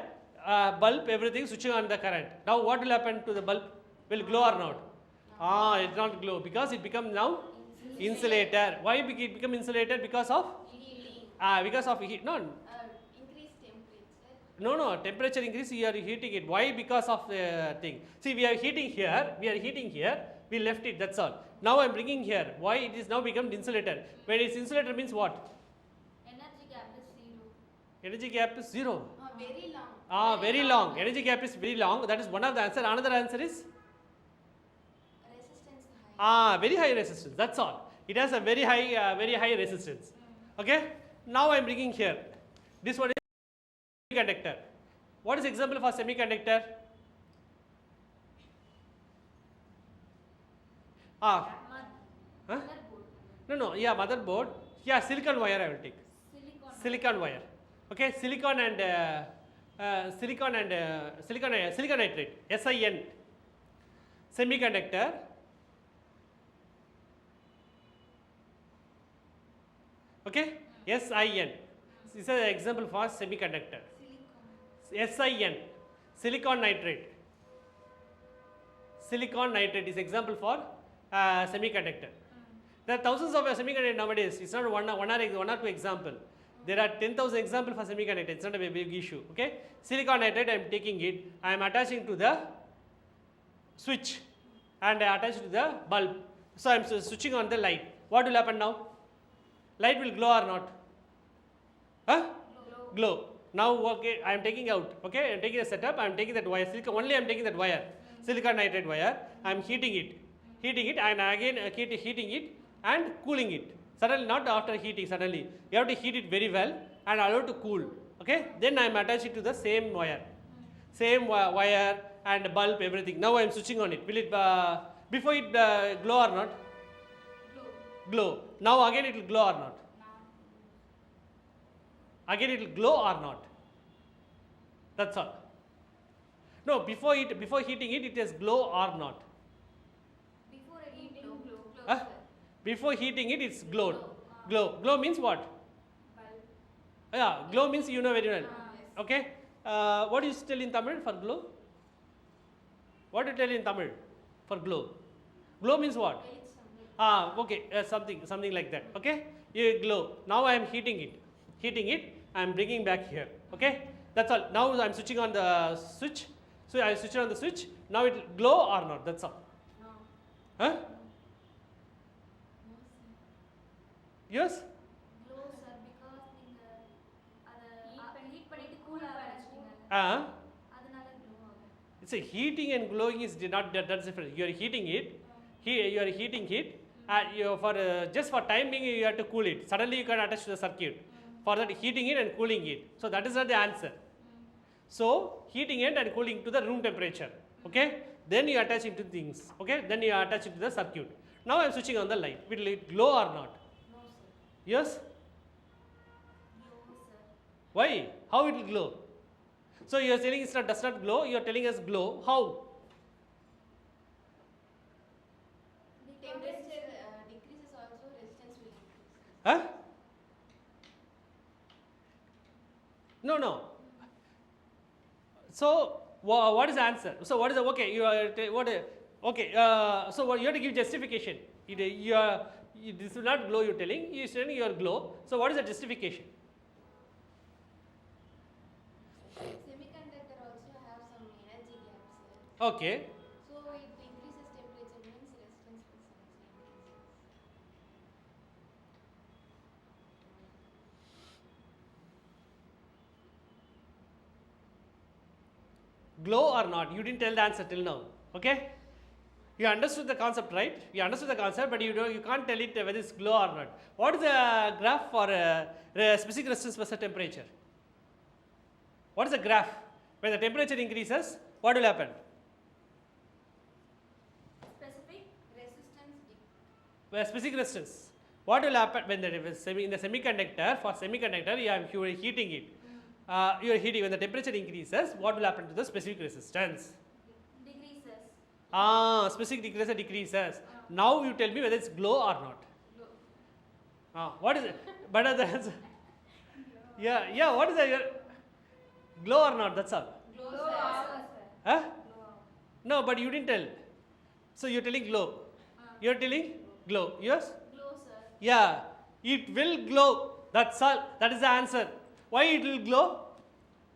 bulb, everything, switching on the current. Now what will happen to the bulb? Will glow or not? It not glow because it become now insulator. Why it become insulator? Because of heat. No. Increased temperature. No, temperature increase, you are heating it. Why? Because of the thing. See, we are heating here, we left it, that's all. Now I am bringing here. Why it is now become insulator? When it's insulator means what? Energy gap is zero. Energy gap is zero. Very long. Very long. Energy gap is very long. That is one of the answer. Another answer is? Resistance high. Very high resistance. That's all. It has a very high resistance. Okay. Now I am bringing here. This one is semiconductor. What is example for semiconductor? Motherboard. No. Motherboard. Silicon wire I will take. Silicon wire. Okay. Silicon nitrate. SiN. Semiconductor. Okay. SiN. This is an example for semiconductor. SiN. Silicon nitrate. Silicon nitrate is example for semiconductor. There are thousands of semiconductor nowadays. It's not one or two example. There are 10,000 examples for semiconductor. It's not a big issue. Okay. Silicon nitrate I am taking it. I am attaching to the switch and attached to the bulb. So I am switching on the light. What will happen now? Light will glow or not? Glow. Now okay, I am taking out. Okay, I am taking the setup. I am taking that wire. Only I am taking that wire. Silicon nitrate wire. I am heating it, and again heating it and cooling it. Suddenly, not after heating. Suddenly, you have to heat it very well and allow to cool. Okay. Then I am attaching to the same wire, and bulb, everything. Now I am switching on it. Will it before it glow or not? Glow. Now again it will glow or not? Again it will glow or not? That's all. No, before heating it, it is glow or not? Before heating, glow. Before heating it, it's glowed. Glow means what? Glow means you know very well. Okay. What do you tell in Tamil for glow? What do you tell in Tamil for glow? Glow means what? Okay, something like that. Okay, you glow. Now I am heating it. I am bringing back here. Okay, that's all. Now I am switching on the switch. So I switch on the switch. Now it will glow or not? That's all. No. Huh? No, sir. Yes. Glow, sir, because நீங்க அத heat பண்ணிட்டு cool ஆக வச்சிட்டீங்க. அதனால glow ஆகும். It's a heating and glowing is not that's different. You are heating it. You are heating it. For just for time being you have to cool it. Suddenly you can attach to the circuit. For that heating it and cooling it. So that is not the answer. So heating it and cooling to the room temperature. Okay. Then you attach it to things. Okay. Then you attach it to the circuit. Now I am switching on the light. Will it glow or not? No, sir. Yes. Glow, sir. Why? How it will glow? So you are telling it does not glow. You are telling us glow. How? The temperature decreases also, resistance will increase. Huh? No. So what is the answer? So what is the okay? You are okay? So what you have to give justification. This will not glow. You are telling. You are saying you are glow. So what is the justification? Semiconductor also have some energy gaps, sir. Okay. So it increases temperature means resistance will also increases. Glow or not? You didn't tell the answer till now. Okay. You understood the concept, right? You understood the concept, but you can't tell it whether it's glow or not. What is the graph for specific resistance versus temperature? What is the graph? When the temperature increases, what will happen? Specific resistance Specific resistance. What will happen when in the semiconductor? For semiconductor, you are heating it. You are heating. When the temperature increases, what will happen to the specific resistance? decreases. Specific decreases. Now you tell me whether it's glow or not. Glow. What is it? But answer. Yeah. What is the glow or not? That's all. Glow, sir. Huh? Glow. No, but you didn't tell. So you're telling glow. You're telling glow. Yes? Glow, sir. Yeah. It will glow. That's all. That is the answer. Why it will glow?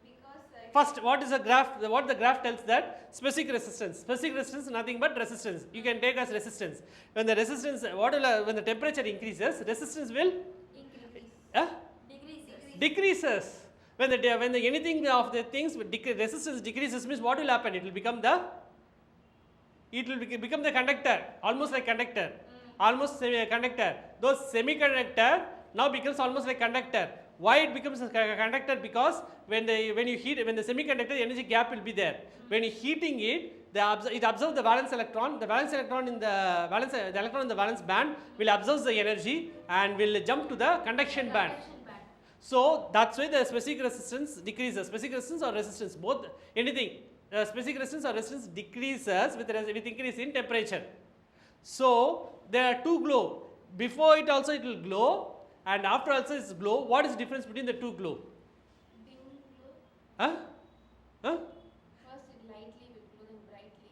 Because First, what is the graph? What the graph tells that specific resistance. Specific resistance nothing but resistance. You can take as resistance. When the resistance, when the temperature increases, resistance will increase. decreases. When anything of the things with resistance decreases means what will happen? It will become the conductor, almost like conductor, almost conductor. Those semiconductor now becomes almost like conductor. Why it becomes a conductor? Because when you heat, when the semiconductor, the energy gap will be there. When you heating it, it absorbs the valence electron. The valence electron in the electron in the valence band will absorb the energy and will jump to the conduction band. So that's why the specific resistance decreases. Specific resistance or resistance, both anything. Specific resistance or resistance decreases with increase in temperature. So there are two glow. Before it also it will glow, and after also it's glow. What is the difference between the two glow? Dim glow. Huh? First it lightly will glow, then brightly.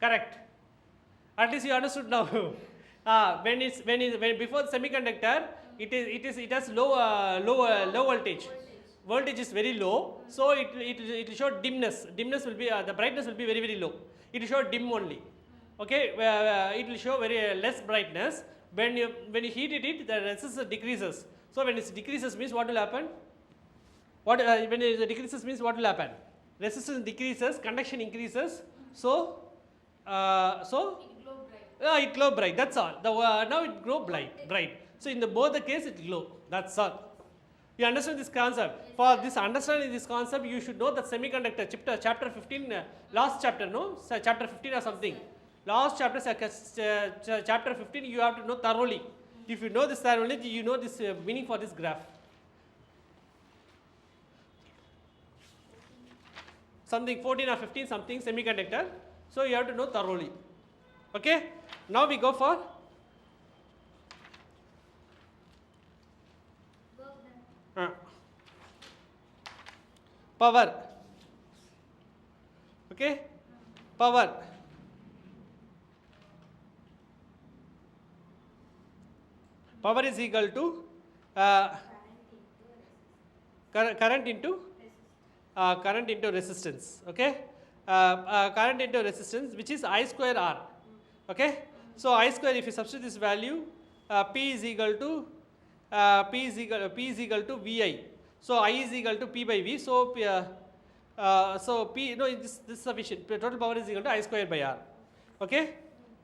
Correct. At least you understood now. When before the semiconductor, it has low voltage. Voltage is very low, so it will show dimness. Dimness will be the brightness will be very, very low. It will show dim only. Okay, it will show very less brightness. When you heat it, the resistance decreases. So when it decreases means what will happen? When it decreases means what will happen? Resistance decreases, conduction increases. So It glow bright. it glow bright. That's all. Now it glow bright. So in both the case it glow. That's all. You understand this concept? For this understanding this concept, you should know that semiconductor chapter 15, last chapter, no? Chapter 15 or something. Last chapter, chapter 15, you have to know thoroughly. If you know this thoroughly, you know this meaning for this graph. Something 14 or 15 something semiconductor. So you have to know thoroughly. Okay? Now we go for Work done. power. Okay? Power. power is equal to uh, current into resistance. Okay, current into resistance, which is I square R. Okay, so I square, if you substitute this value, P is equal to VI. So I is equal to P by V. So so P, no, this is sufficient. Total power is equal to I square by R. Okay,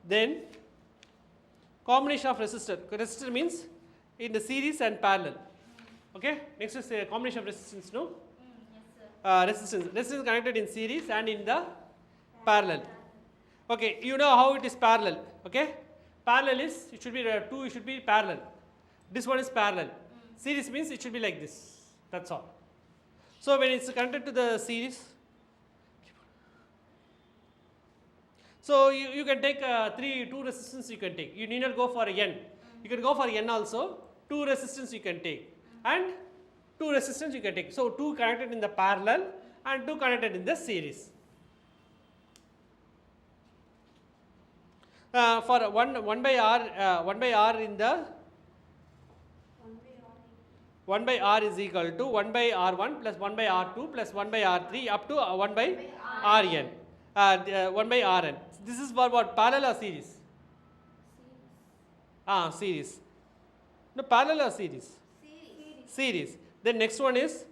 then combination of resistor. Resistor means in the series and parallel. Okay, next is a combination of resistance. No, resistance connected in series and in the parallel. Okay, you know how it is parallel. Okay, parallel is, it should be two, it should be parallel. This one is parallel. Series means it should be like this. That's all. So when it's connected to the series, so you can take two resistance you can take. You need not go for N. You can go for N also. Two resistance you can take, and two resistance you can take. So two connected in the parallel and two connected in the series. For 1 by R in the 1 by R is equal to 1 by R1 plus 1 by R2 plus 1 by R3 up to 1 by Rn. 1 by Rn. This is for what? Parallel or series? Series. No, parallel or series? Series. Then next one is,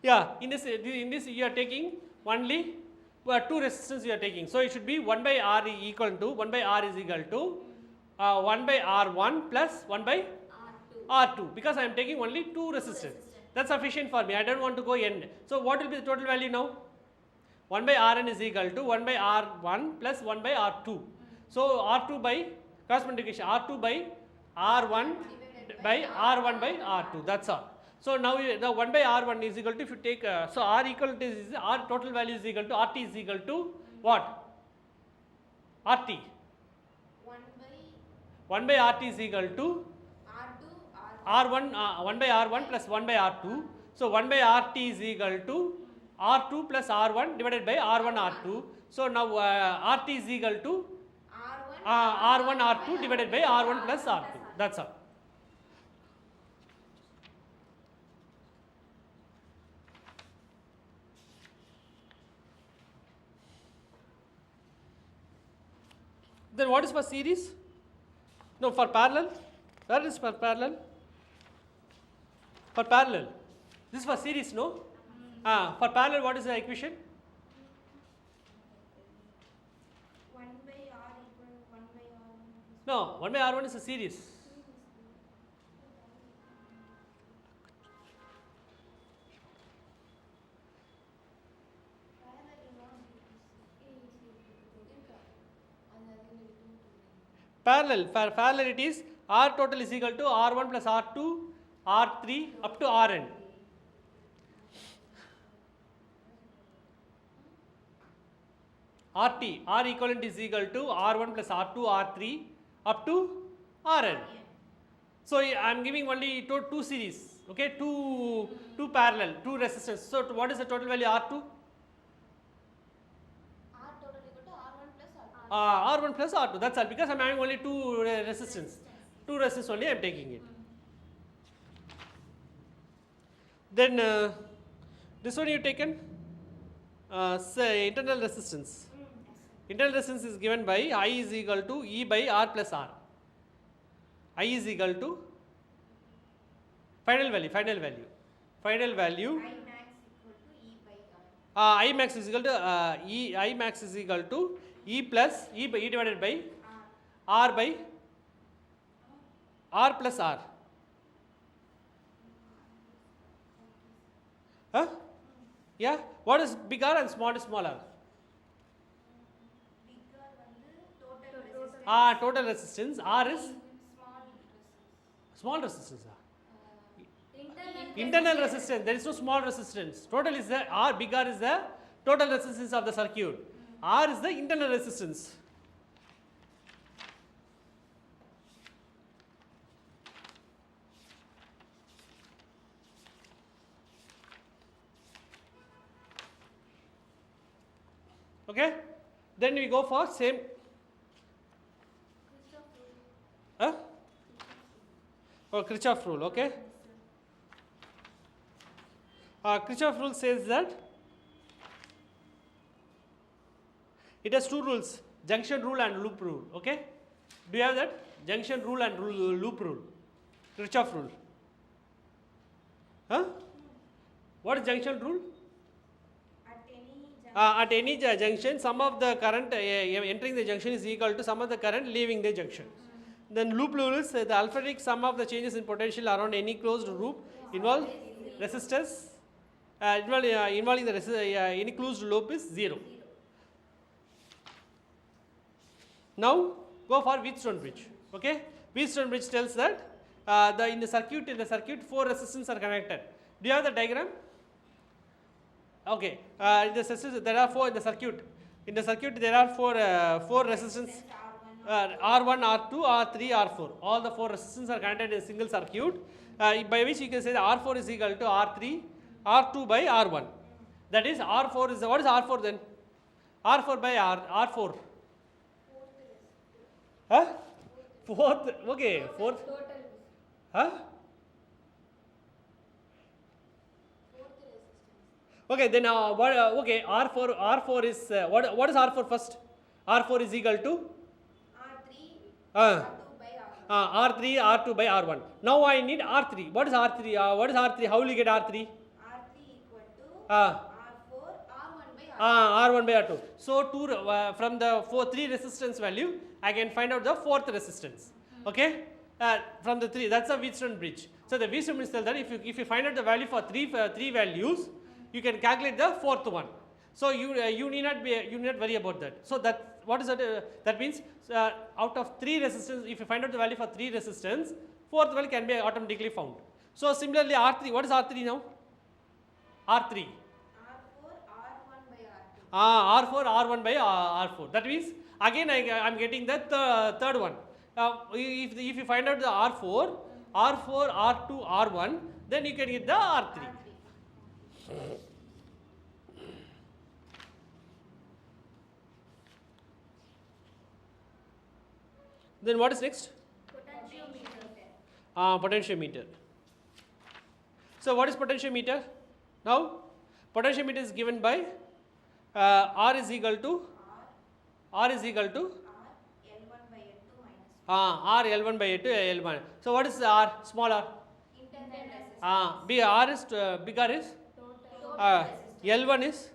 in this you are taking only two resistance you are taking. So it should be 1 by R equal to 1 by R is equal to 1 by R1 plus 1 by R2, because I am taking only two resistance. That's sufficient for me. I don't want to go N. So what will be the total value now? 1 by Rn is equal to 1 by R1 plus 1 by R2. So R2 by corresponding equation, R2 by R1 by R1 by R2. That's all. So now the 1 by R1 is equal to, if you take, so R equal to is R total value is equal to RT is equal to what? RT. 1 by RT is equal to R1, 1 by R1 plus 1 by R2. So 1 by RT is equal to R2 plus R1 divided by R1 R2. So now RT is equal to R1 R2 divided by R1 plus R2. That's all. Then what is for series? No, for parallel. Where is for parallel? For parallel. This is for series, no? For parallel, what is the equation? 1 by R equal to 1 by R1. No, 1 by R1 is a series. Parallel, for parallel it is R total is equal to R1 plus R2, R3 up to Rn. RT, R equivalent is equal to R1 plus R2, R3 up to Rn. So I am giving only two series, okay, two parallel, two resistance. So what is the total value R2? R1 plus R2, that's all, because I am having only two resistance. Two resistance only I am taking it. Then this one you taken, say internal resistance. Internal resistance is given by I is equal to E by R plus R. I is equal to final value. I max is equal to E. I max is equal to E plus E divided by R by R plus R. Huh? Yeah. What is big R and small R? Total resistance. R is small resistance. Internal resistance. There is no small resistance. Total is the R. Big R is the total resistance of the circuit. R is the internal resistance. Okay. Then we go for same. Kirchhoff rule, okay? Kirchhoff rule says that it has two rules, junction rule and loop rule, okay? Do you have that? Junction rule and loop rule, Kirchhoff rule. Huh? What is junction rule? At any junction, some of the current entering the junction is equal to some of the current leaving the junction. Then loop rule is the alphabetic sum of the changes in potential around any closed loop involve resistors. Involving the any closed loop is 0. Now go for Wheatstone bridge. Okay, Wheatstone bridge tells that in the circuit 4 resistors are connected. Do you have the diagram? Okay, there are 4 in the circuit. In the circuit there are 4 resistors. R1, R2, R3, R4. All the 4 resistors are connected in a single circuit, by which you can say that R4 is equal to R3, R2 by R1. That is R4 is, what is R4 then? R4 by R4. Huh? Fourth, okay, fourth. Huh? Okay, then okay, R4 is, what is R4 first? R4 is equal to? R3, R2 by R1. Now I need R3. What is R3? How will you get R3? R3 equal to R4, R1 by R2. R1 by R2. So from the 3 resistance value, I can find out the 4th resistance. Okay? From the 3, that's a Wheatstone bridge. So the Wheatstone bridge tells that if you find out the value for 3 values, you can calculate the 4th one. So you need not worry about that. So what is that? That means out of 3 resistance, if you find out the value for 3 resistance, 4th value can be automatically found. So similarly R3, what is R3 now? R3. R4 R1 by R4. That means again I am getting the third one. If you find out the R4, R2, R1, then you can get the R3. Then what is next? Potentiometer. So what is potentiometer? Now potentiometer is given by R is equal to L1 by L2 R L1 by L1. So what is R? Small r. internal resistance. Big R is big R is Total resistance. L1 is